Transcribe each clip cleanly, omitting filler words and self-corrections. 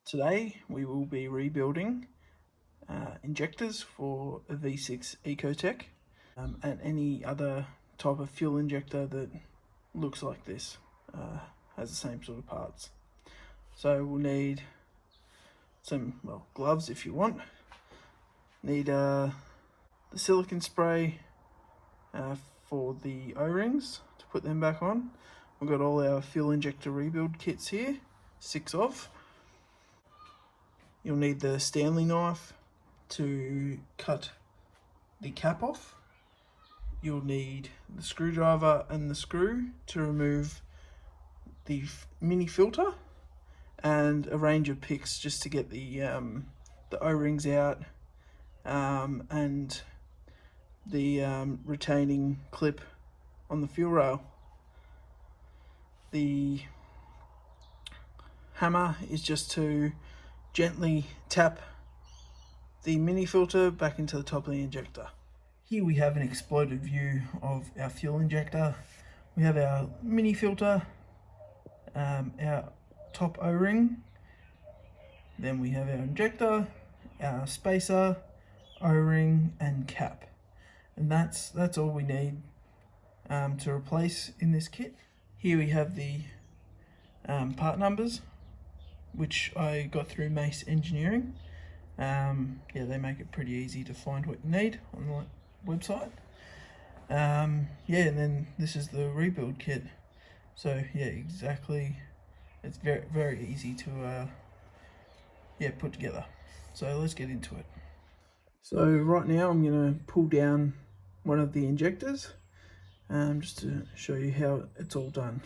Today we will be rebuilding injectors for a V6 Ecotec and any other type of fuel injector that looks like this, has the same sort of parts. So we'll need some gloves if you want. Need the silicone spray for the O-rings to put them back on. We've got all our fuel injector rebuild kits here, 6 of. You'll need the Stanley knife to cut the cap off. You'll need the screwdriver and the screw to remove the mini filter, and a range of picks just to get the O-rings out, and the retaining clip on the fuel rail. The hammer is just to gently tap the mini filter back into the top of the injector. Here we have an exploded view of our fuel injector. We have our mini filter, our top O-ring, then we have our injector, our spacer, O-ring and cap, and that's all we need to replace in this kit. Here we have the part numbers, which I got through Mace Engineering. Yeah, they make it pretty easy to find what you need on the website. Yeah, and then this is the rebuild kit. So yeah, exactly, it's very easy to put together. So let's get into it. So right now I'm going to pull down one of the injectors just to show you how it's all done.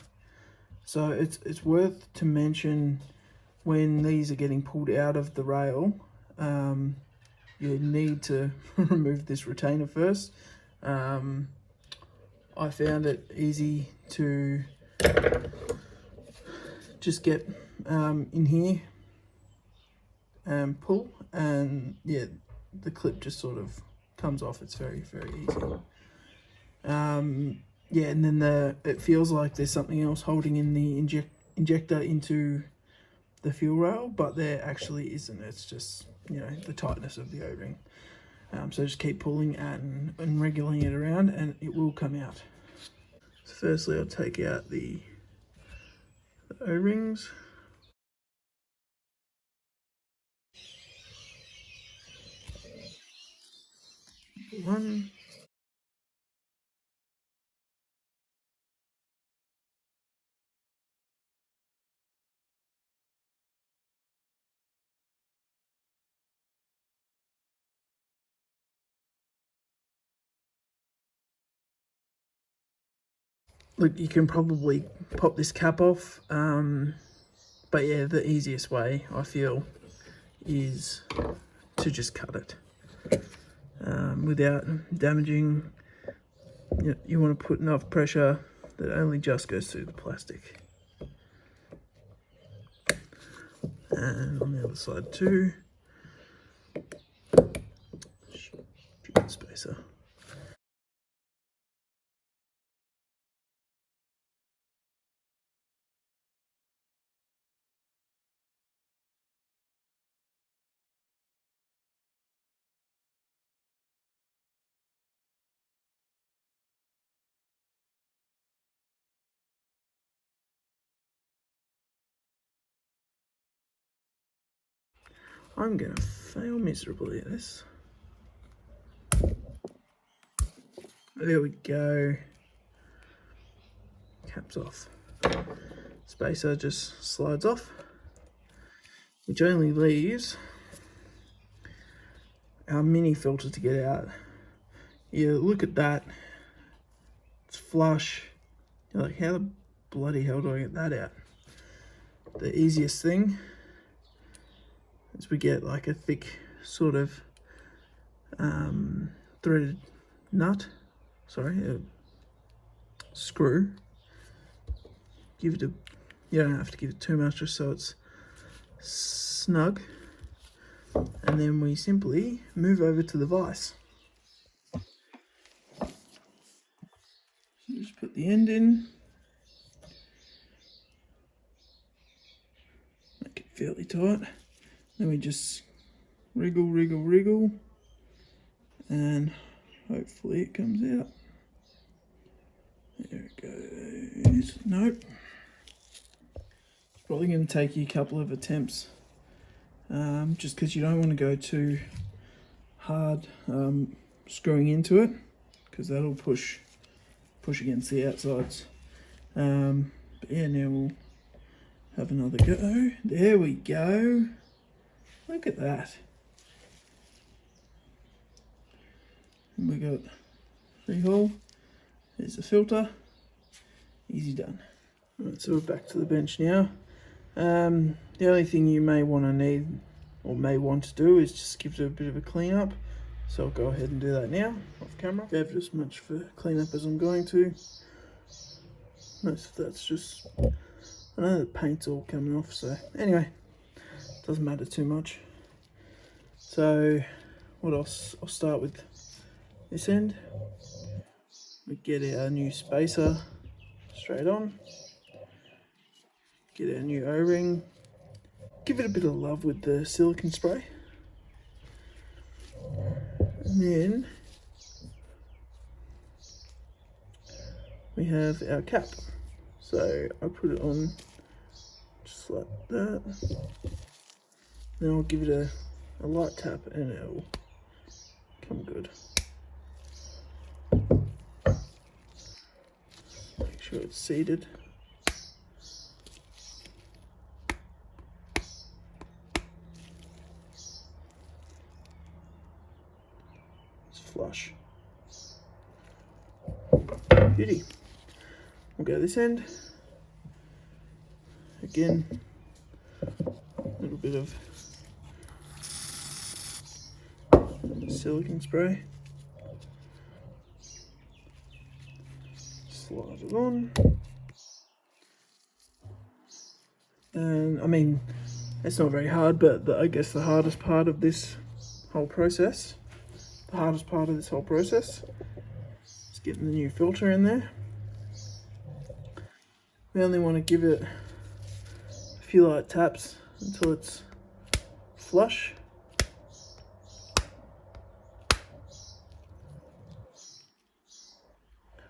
So it's worth to mention, when these are getting pulled out of the rail, you need to remove this retainer first. I found it easy to just get in here and pull, and yeah, the clip just sort of comes off. It's very easy. Yeah, and then it feels like there's something else holding in the injector into the fuel rail, but there actually isn't. It's just, the tightness of the O-ring. So just keep pulling and wriggling it around and it will come out. So firstly I'll take out the O-rings. One. Look, you can probably pop this cap off, but yeah, the easiest way I feel is to just cut it without damaging. You want to put enough pressure that only just goes through the plastic. And on the other side too. Stupid spacer. I'm gonna fail miserably at this. There we go. Caps off. Spacer just slides off, which only leaves our mini filter to get out. You look at that, it's flush. You're like, how the bloody hell do I get that out? The easiest thing is we get like a thick sort of threaded nut, a screw. You don't have to give it too much, just so it's snug, and then we simply move over to the vise. Just put the end in, make it fairly tight. Then we just wriggle, wriggle, wriggle, and hopefully it comes out. There it goes. Nope. It's probably going to take you a couple of attempts, just because you don't want to go too hard screwing into it, because that'll push against the outsides. But yeah, now we'll have another go. There we go. Look at that. And we got freehole. There's the filter. Easy done. Right, so we're back to the bench now. The only thing you may want to need or may want to do is just give it a bit of a clean up. So I'll go ahead and do that now off camera. Gave it as much for cleanup as I'm going to. Most of that's just, I know the paint's all coming off, so anyway, doesn't matter too much. So what else? I'll start with this end. We get our new spacer straight on. Get our new O-ring. Give it a bit of love with the silicone spray. And then we have our cap. So I put it on just like that. Then I'll give it a light tap and it'll come good. Make sure it's seated. It's flush. Beauty. We'll go this end. Again, a little bit of silicone spray. Slide it on. And I mean, it's not very hard, but I guess the hardest part of this whole process, is getting the new filter in there. We only want to give it a few light taps until it's flush.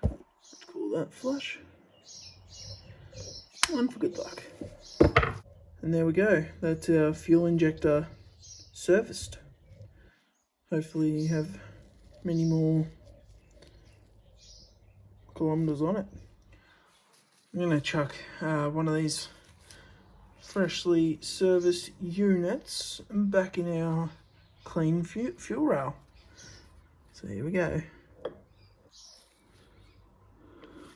Let's call that flush. One for good luck. And there we go. That's our fuel injector serviced. Hopefully you have many more kilometers on it. I'm going to chuck one of these freshly serviced units back in our clean fuel rail. So here we go.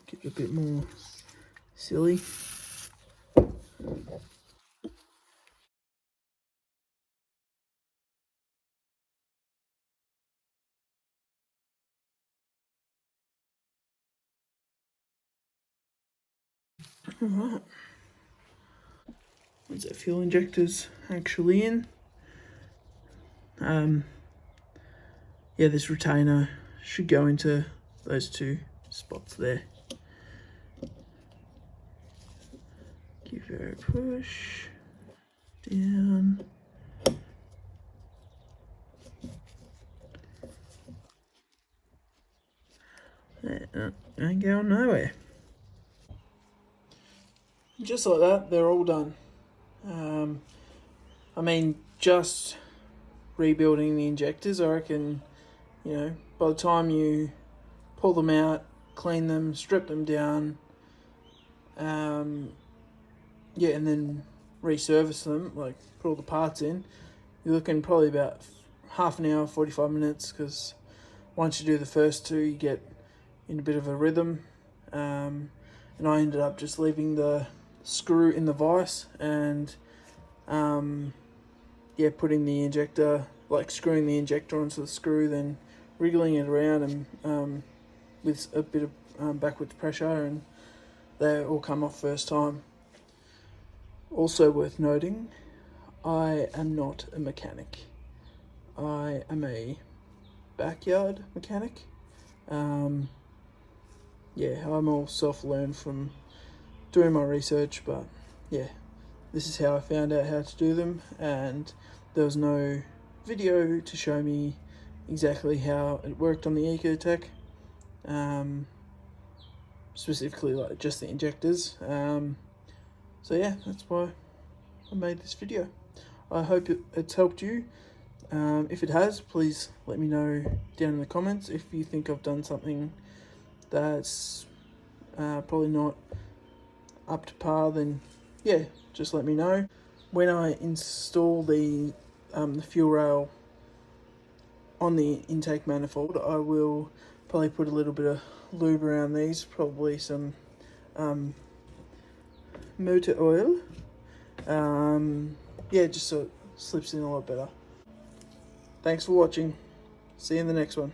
Give it a bit more silly. Alright. Once our fuel injector's actually in, yeah, this retainer should go into those two spots there. Give her a push down. Ain't going nowhere. Just like that, they're all done. I mean, just rebuilding the injectors, I reckon, you know, by the time you pull them out, clean them, strip them down, yeah, and then resurface them, like put all the parts in, you're looking probably about half an hour, 45 minutes, because once you do the first two, you get in a bit of a rhythm. And I ended up just leaving the screw in the vise and yeah, putting the injector, like screwing the injector onto the screw, then wriggling it around and with a bit of backwards pressure, and they all come off first time. Also worth noting, I am not a mechanic. I am a backyard mechanic. Yeah, I'm all self-learned from doing my research, but yeah, this is how I found out how to do them, and there was no video to show me exactly how it worked on the Ecotec, specifically like just the injectors. So yeah, that's why I made this video. I hope it's helped you. If it has, please let me know down in the comments. If you think I've done something that's probably not up to par, then yeah, just let me know. When I install the fuel rail on the intake manifold, I will probably put a little bit of lube around these, probably some motor oil. Yeah, just so it slips in a lot better. Thanks for watching. See you in the next one.